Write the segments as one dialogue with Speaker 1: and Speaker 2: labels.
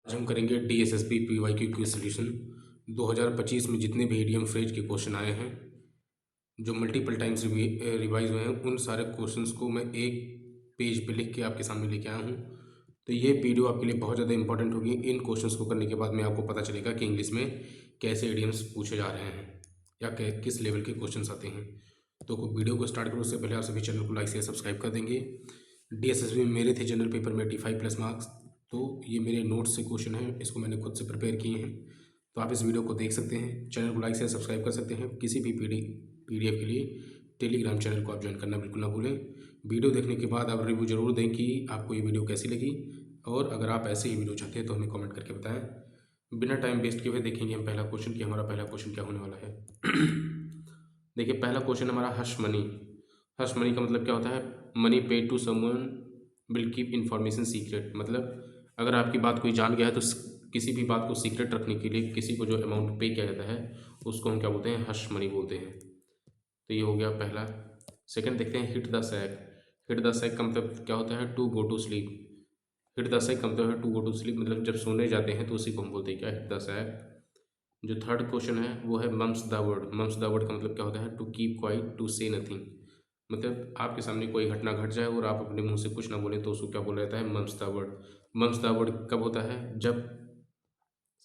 Speaker 1: आज हम करेंगे DSSP PYQ क्विज सॉल्यूशन 2025 में जितने भी ईडीएम फ्रेज के क्वेश्चन आए हैं, जो मल्टीपल टाइम्स रिवाइज हुए हैं, उन सारे क्वेश्चंस को मैं एक पेज पे लिख के आपके सामने लेके आया हूँ। तो ये वीडियो आपके लिए बहुत ज़्यादा इंपॉर्टेंट होगी। इन क्वेश्चंस को करने के बाद में आपको पता चलेगा कि इंग्लिश में कैसे ईडीएम्स पूछे जा रहे हैं या किस लेवल के क्वेश्चन आते हैं। तो वीडियो को स्टार्ट करो उससे पहले आप सभी चैनल को लाइक से सब्सक्राइब कर देंगे। DSSP में मेरे थे जनरल पेपर में 85+ मार्क्स, तो ये मेरे नोट्स से क्वेश्चन है, इसको मैंने खुद से प्रिपेयर किए हैं। तो आप इस वीडियो को देख सकते हैं, चैनल को लाइक से सब्सक्राइब कर सकते हैं। किसी भी PDF के लिए टेलीग्राम चैनल को आप ज्वाइन करना बिल्कुल ना भूलें। वीडियो देखने के बाद आप रिव्यू जरूर दें कि आपको ये वीडियो कैसी लगी, और अगर आप ऐसे ही वीडियो चाहते हैं तो हमें कमेंट करके बताएं। बिना टाइम वेस्ट किए हुए देखेंगे हम पहला क्वेश्चन कि हमारा पहला क्वेश्चन क्या होने वाला है। देखिए, पहला क्वेश्चन हमारा हश मनी। हश मनी का मतलब क्या होता है? Money paid to someone will keep information secret. मतलब अगर आपकी बात कोई जान गया है तो किसी भी बात को सीक्रेट रखने के लिए किसी को जो अमाउंट पे किया जाता है उसको हम क्या बोलते हैं? हश मनी बोलते हैं। तो ये हो गया पहला। सेकंड देखते हैं, hit the sack. Hit the sack का मतलब क्या होता है? To go to sleep. Hit the sack का मतलब है टू गो टू स्लीप, मतलब जब सोने जाते हैं तो उसी को हम बोलते हैं क्या? Hit the sack. जो थर्ड क्वेश्चन है वो है mum's the word. Mum's the word का मतलब क्या होता है? To keep quiet, to say nothing. मतलब आपके सामने कोई घटना घट जाए और आप अपने मुंह से कुछ ना बोले तो उसको क्या बोला जाता है? Mum's the word. Mum's the word कब होता है? जब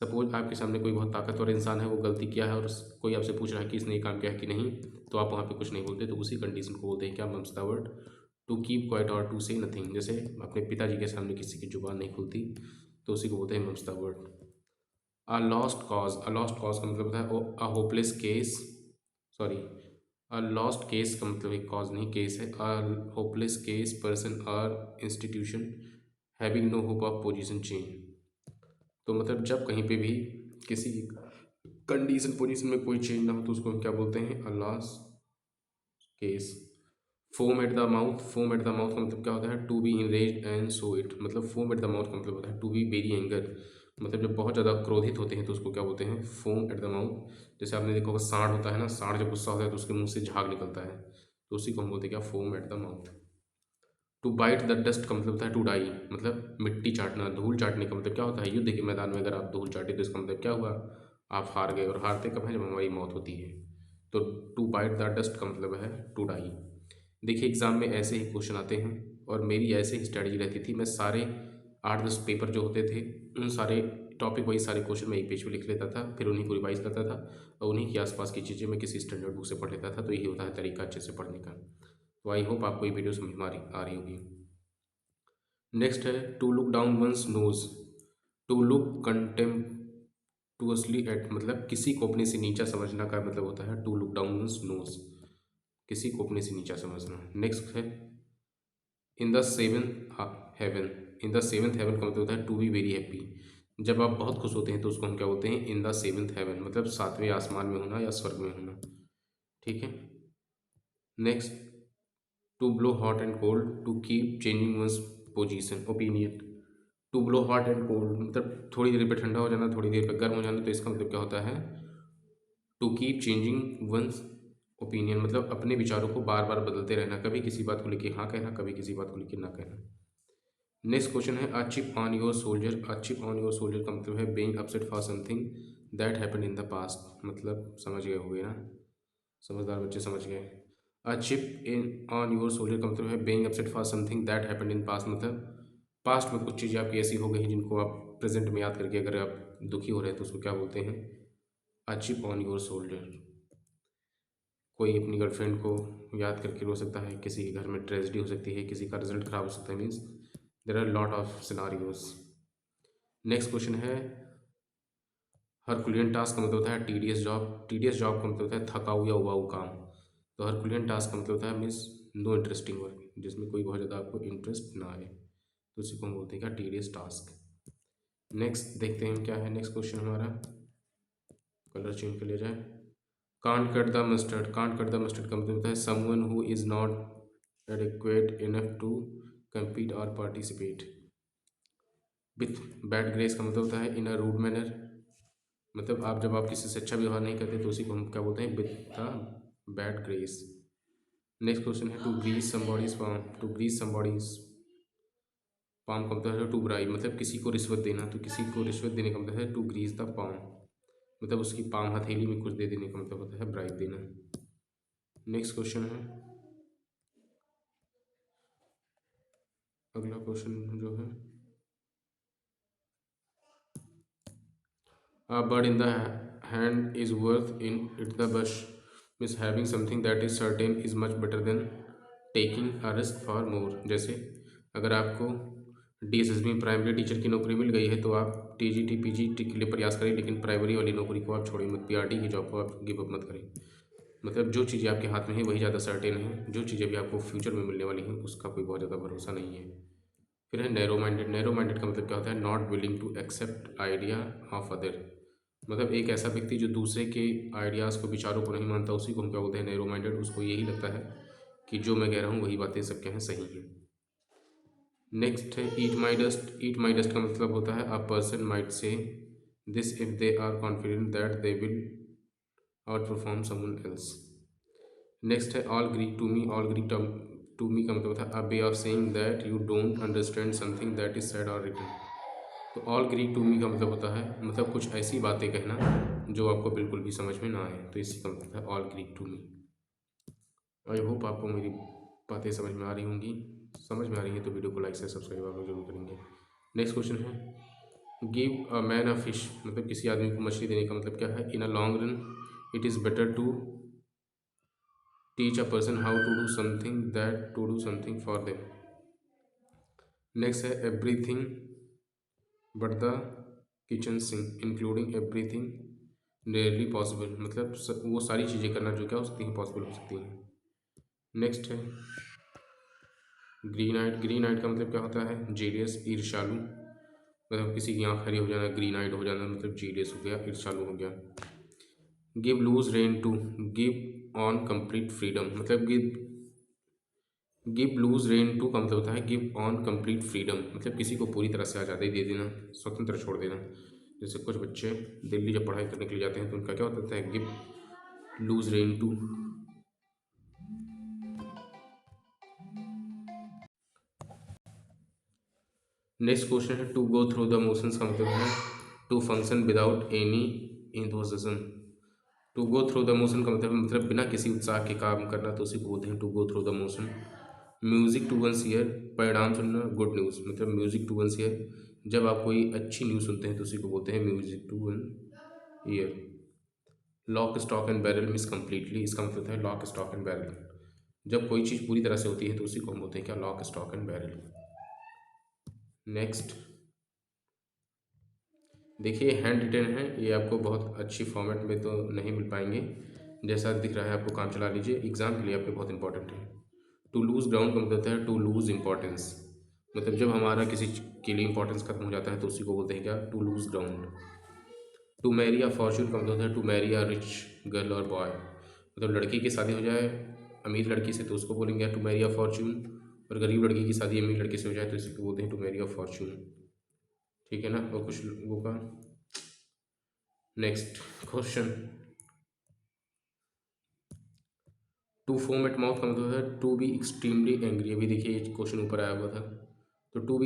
Speaker 1: सपोज आपके सामने कोई बहुत ताकतवर इंसान है, वो गलती किया है और कोई आपसे पूछ रहा है कि इसने ये काम किया है कि नहीं, तो आप वहाँ पे कुछ नहीं बोलते, तो उसी कंडीशन को बोलते हैं क्या? Mum's the word. To keep quiet और टू से नथिंग। जैसे अपने पिताजी के सामने किसी की जुबान नहीं खुलती तो उसी को बोलते हैं mum's the word. A lost cause. A lost cause का मतलब होता है a hopeless case. Sorry, a lost case का मतलब एक कॉज नहीं, केस है। अ होपलेस केस, पर्सन और institution having no hope of position change. तो मतलब जब कहीं पे भी किसी कंडीशन पोजीशन में कोई चेंज ना हो तो उसको हम क्या बोलते हैं? A lost case. Foam at the mouth. Foam at the mouth का मतलब क्या होता है? To be enraged and so it. मतलब फोम एट द माउथ का मतलब होता है टू बी वेरी एंगर। मतलब जब बहुत ज़्यादा क्रोधित होते हैं तो उसको क्या बोलते हैं? Foam at the mouth. जैसे आपने देखा होगा सांड होता है ना, सांड जब गुस्सा होता है तो उसके मुंह से झाग निकलता है, तो उसी को हम बोलते हैं क्या? Foam at the mouth. To bite the dust का मतलब होता है टू डाई। मतलब मिट्टी चाटना, धूल चाटने का मतलब क्या होता है? युद्ध के मैदान में अगर आप धूल चाटे तो इसका मतलब क्या हुआ? आप हार गए। और हारते कब है? जब हमारी मौत होती है। तो टू बाइट द डस्ट का मतलब है टू डाई। देखिए, एग्ज़ाम में ऐसे ही क्वेश्चन आते हैं और मेरी ऐसे ही स्ट्रेटजी रहती थी। मैं सारे 8-10 पेपर जो होते थे उन सारे टॉपिक वाइज सारे क्वेश्चन मैं एक पेज पे लिख लेता था, फिर उन्हीं को रिवाइज करता था और उन्हीं के आसपास की चीज़ें मैं किसी स्टैंडर्ड बुक से पढ़ लेता था। तो यही होता है तरीका अच्छे से पढ़ने का। तो आई होप आपको ये वीडियो समझ में आ रही होगी। नेक्स्ट है to look down one's nose. To look contemptuously at, मतलब किसी को अपने से नीचा समझना का मतलब होता है to look down one's nose, किसी को अपने से नीचा समझना। नेक्स्ट है in the seventh heaven. In the seventh heaven का मतलब होता है टू बी वेरी हैप्पी। जब आप बहुत खुश होते हैं तो उसको हम क्या बोलते हैं? इन द सेवन्थ हेवन, मतलब सातवें आसमान में होना या स्वर्ग में होना। ठीक है। Next, to blow hot and cold, to keep changing one's position, opinion. To blow hot and cold मतलब थोड़ी देर पे ठंडा हो जाना, थोड़ी देर पे गर्म हो जाना, तो इसका मतलब क्या होता है? To keep changing one's opinion, मतलब अपने विचारों को बार बार बदलते रहना, कभी किसी बात को लेकर हाँ कहना, कभी किसी बात को लेकर ना कहना। नेक्स्ट क्वेश्चन है a chip on your soldier. A chip on your soldier का मतलब है being upset for something that happened in the past. मतलब समझ गए होंगे ना, समझदार बच्चे समझ गए। A chip in on your soldier का मतलब है being upset for something that happened in past. मतलब पास्ट में कुछ चीज़ें आपकी ऐसी हो गई हैं जिनको आप प्रेजेंट में याद करके अगर आप दुखी हो रहे हैं तो उसको क्या बोलते हैं? A chip on your soldier. कोई अपनी गर्लफ्रेंड को याद करके रो सकता है, किसी के घर में ट्रेजेडी हो सकती है, किसी का रिजल्ट खराब हो सकता है, means there are lot of scenarios. Next question है हरकुलियन टास्क का मतलब होता है टीडियस जॉब। टीडियस जॉब का मतलब होता है थकाऊ या उबाऊ काम। तो हरकुलियन टास्क का मतलब होता है मीन्स नो इंटरेस्टिंग वर्क, जिसमें कोई बहुत ज़्यादा आपको इंटरेस्ट ना आए, तो उसी को हम बोलते हैं क्या? Tedious task. नेक्स्ट देखते हैं क्या है नेक्स्ट क्वेश्चन हमारा। कलर चेंज कर लिया जाए। Can't cut the mustard. Can't cut the mustard का मतलब होता है someone who is not adequate enough to compete और पार्टिसिपेट। विथ बैड ग्रेस का मतलब होता है इन अ रूड मैनर। मतलब आप जब आप किसी से अच्छा व्यवहार नहीं करते तो उसी को हम क्या बोलते हैं? With the bad grace. Next question है to grease somebody's form. To grease somebody's palm का मतलब है टू ब्राइब, मतलब किसी को रिश्वत देना, तो किसी को रिश्वत देने का मतलब है टू ग्रीस द पाम, मतलब उसकी पाम हथेली में कुछ दे देने का मतलब होता है ब्राइब देना। नेक्स्ट क्वेश्चन है, अगला क्वेश्चन जो है, A bird in the hand is worth in it the bush, means having something that is certain is much better than taking a risk for more। जैसे अगर आपको डीएसएसबी में primary teacher की नौकरी मिल गई है तो आप टीजीटी पीजीटी के लिए प्रयास करें, लेकिन प्राइमरी वाली नौकरी को आप छोड़ें मत, पीआरटी की जॉब को आप गिव अप मत करें। मतलब जो चीज़ें आपके हाथ में है वही ज़्यादा सर्टेन है, जो चीज़ें भी आपको फ्यूचर में मिलने वाली हैं उसका कोई बहुत ज़्यादा भरोसा नहीं है। फिर है नैरो माइंडेड। नैरो माइंडेड का मतलब क्या होता है, not willing to accept idea of other, मतलब एक ऐसा व्यक्ति जो दूसरे के आइडियाज़ को, विचारों को नहीं मानता, उसी को हम क्या बोलते हैं, नैरो माइंडेड। उसको यही लगता है कि जो मैं कह रहा हूँ वही बातें सबके हैं सही हैं। नेक्स्ट है ईट माई डस्ट। ईट माई डस्ट का मतलब होता है a person might say this if they are confident that they will outperform someone else. Next है all Greek to me. All Greek to me का मतलब होता है a way of saying that you don't understand something that is said और written. तो all Greek to me का मतलब होता है मतलब कुछ ऐसी बातें कहना जो आपको बिल्कुल भी समझ में ना आए, तो इसी का मतलब है all Greek to me. I hope आपको मेरी बातें समझ में आ रही होंगी। समझ में आ रही है तो वीडियो को लाइक से सब्सक्राइब आप लोग जरूर करेंगे। नेक्स्ट क्वेश्चन है give a man a fish, मतलब किसी आदमी को मछली देने का मतलब क्या है, in a long run it is better to teach a person how to do something that to do something for them. Next है everything but the kitchen sink including everything rarely possible, मतलब वो सारी चीज़ें करना जो क्या हो सकती हैं, पॉसिबल हो सकती हैं। नेक्स्ट है ग्रीन आइट। ग्रीन आइट का मतलब क्या होता है, जेलियस, ईर्ष्यालु, मतलब किसी की आँख हरी हो जाना, ग्रीन आइट हो जाना, मतलब जेलियस हो गया, ईर्ष्यालु हो गया। Give loose rein to, give on complete freedom, मतलब गिव लूज रेन टू का मतलब होता है गिव ऑन कंप्लीट फ्रीडम, मतलब किसी को पूरी तरह से आज़ादी दे देना, स्वतंत्र छोड़ देना। जैसे कुछ बच्चे दिल्ली जब पढ़ाई करने के लिए जाते हैं तो उनका क्या होता है, give loose rein to. Next question है to go through the motions का मतलब है to function without any enthusiasm. To go through the motion का मतलब बिना किसी उत्साह के काम करना, तो उसी को बोलते हैं to go through the motion. Music to one's ear, परिणाम सुनना, गुड न्यूज़, मतलब म्यूजिक टू वंस ईयर, जब आप कोई अच्छी न्यूज़ सुनते हैं तो उसी को बोलते हैं music to one ear. Lock stock and barrel means completely, इसका मतलब है लॉक स्टॉक एंड बैरल, जब कोई चीज़ पूरी तरह से होती है तो उसी को हम बोलते हैं क्या, lock stock and barrel. Next देखिए हैंड रिटेन है, ये आपको बहुत अच्छी फॉर्मेट में तो नहीं मिल पाएंगे, जैसा दिख रहा है आपको काम चला लीजिए, एग्जाम के लिए आपके बहुत इंपॉर्टेंट है। टू लूज़ ग्राउंड का मतलब होता है टू लूज़ इंपॉर्टेंस, मतलब जब हमारा किसी के लिए इंपॉर्टेंस खत्म हो जाता है तो उसी को बोलते हैं क्या, to lose ground. To marry a fortune का मतलब होता है to marry a rich girl और बॉय, मतलब लड़की की शादी हो जाए अमीर लड़की से तो उसको बोलेंगे टू मैरी अ फॉर्चून, और गरीब लड़की की शादी अमीर लड़के से हो जाए तो इसी को बोलते हैं टू मैरी अ फॉर्चून। ठीक है ना, और कुछ लोगों का। Next question to foam at mouth का मतलब है टू बी एक्सट्रीमली एंग्री। अभी देखिए क्वेश्चन ऊपर आया हुआ था, तो टू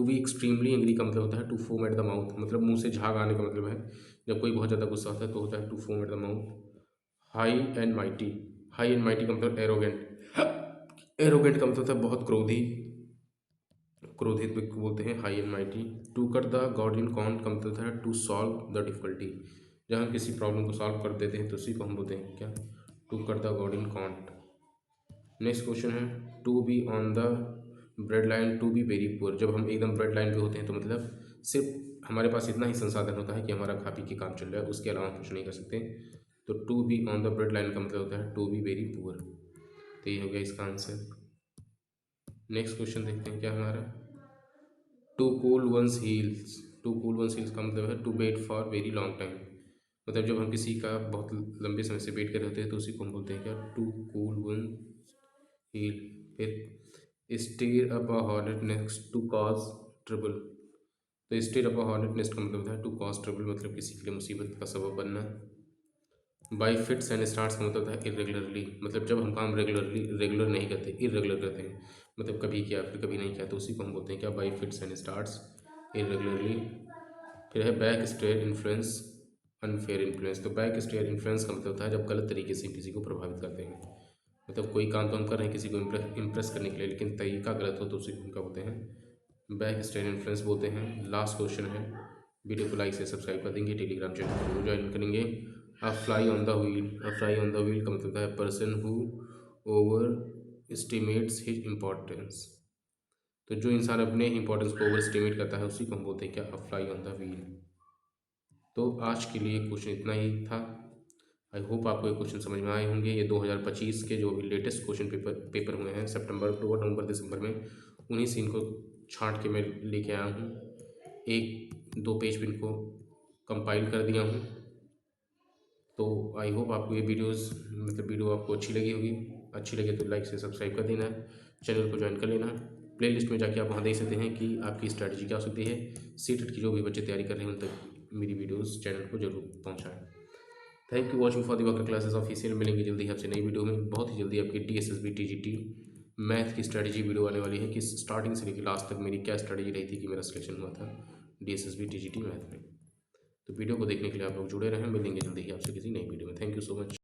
Speaker 1: बी एक्सट्रीमली एंग्री का मतलब होता है to foam at the mouth, मतलब मुंह से झाग आने का मतलब है जब कोई बहुत ज़्यादा गुस्सा होता है तो होता है to foam at the mouth. High and mighty, high and mighty का मतलब एरोगेंट, एरोगेंट का मतलब होता है बहुत क्रोधी, क्रोधित व्यक्ति को बोलते हैं high and mighty. To cut the Gordian कॉन का मतलब है टू सॉल्व द डिफिकल्टी, जब हम किसी प्रॉब्लम को सॉल्व कर देते हैं तो उसी को हम बोलते हैं क्या, to cut the Gordian knot. Next question है to be on the bread line to be very poor, जब हम एकदम ब्रेड लाइन पे होते हैं तो मतलब सिर्फ हमारे पास इतना ही संसाधन होता है कि हमारा खा पी के काम चल रहा है, उसके अलावा कुछ नहीं कर सकते, तो to be on the bread line का मतलब होता है टू बी वेरी पुअर। तो ये हो गया इसका आंसर। नेक्स्ट क्वेश्चन देखते हैं क्या हमारा, to cool one's heels. To cool one's heels का मतलब है to wait for very long time, मतलब जब हम किसी का बहुत लंबे समय से वेट कर रहे होते हैं तो उसी को हम बोलते हैं क्या, टू कूल वन हील। फिर stir up a hornet nest to cause trouble, तो stir up a hornet nest का मतलब होता है टू कॉज ट्रबल, मतलब किसी के लिए मुसीबत का सबब बनना। बाई फिट्स एंड स्टार्ट्स का मतलब था इरेगुलरली, मतलब जब हम काम रेगुलर नहीं करते, इरेगुलर करते हैं, मतलब कभी किया फिर कभी नहीं किया, तो उसी को हम बोलते हैं क्या, by fits and starts irregularly. फिर है back stair influence, unfair influence. तो बैक स्टेयर इन्फ्लुएंस का मतलब था जब गलत तरीके से किसी को प्रभावित करते हैं, मतलब कोई काम तो हम कर रहे हैं किसी को इम्प्रेस करने के लिए, लेकिन तरीका गलत हो तो उसी को हम क्या बोलते हैं, बैक स्टेयर इन्फ्लुएंस बोलते हैं। लास्ट क्वेश्चन है, वीडियो को लाइक से सब्सक्राइब कर देंगे, टेलीग्राम चैनल को ज्वाइन करेंगे। अ fly on the wheel, a fly on the wheel का मतलब है person who over estimates his importance. तो जो इंसान अपने इंपॉर्टेंस को ओवर एस्टिमेट करता है उसी को हम बोलते हैं क्या, अ फ्लाई ऑन द व्हील। तो आज के लिए क्वेश्चन इतना ही था। आई होप आपको ये क्वेश्चन समझ में आए होंगे। ये 2025 के जो भी लेटेस्ट क्वेश्चन पेपर हुए हैं सितंबर, अक्टूबर, नवंबर, दिसंबर में, उन्हीं से इनको छांट के मैं लेके आया हूँ। 1-2 पेज पे इनको कंपाइल कर दिया हूँ। तो आई होप आपको ये वीडियोस, मतलब वीडियो आपको अच्छी लगी होगी। अच्छी लगे तो लाइक से सब्सक्राइब कर देना, चैनल को ज्वाइन कर लेना। प्लेलिस्ट में जाके आप वहाँ देख सकते हैं कि आपकी स्ट्रैटेजी क्या हो सकती है। सीटेट की जो भी बच्चे तैयारी कर रहे हैं उन तक मेरी वीडियोस चैनल को जरूर पहुँचाएँ। Thank you watching for the Vakra classes official. मिलेंगे जल्दी आपसे नई वीडियो में। बहुत ही जल्दी आपकी TSSB TGT मैथ की स्ट्रैटेजी वीडियो आने वाली है कि स्टार्टिंग से लेकर लास्ट तक मेरी क्या स्ट्रैटेजी रही थी कि मेरा सिलेक्शन हुआ था DSSB TGT मैथ में। तो वीडियो को देखने के लिए आप लोग जुड़े रहें। मिलेंगे जल्दी ही आपसे किसी नई वीडियो में। Thank you so much.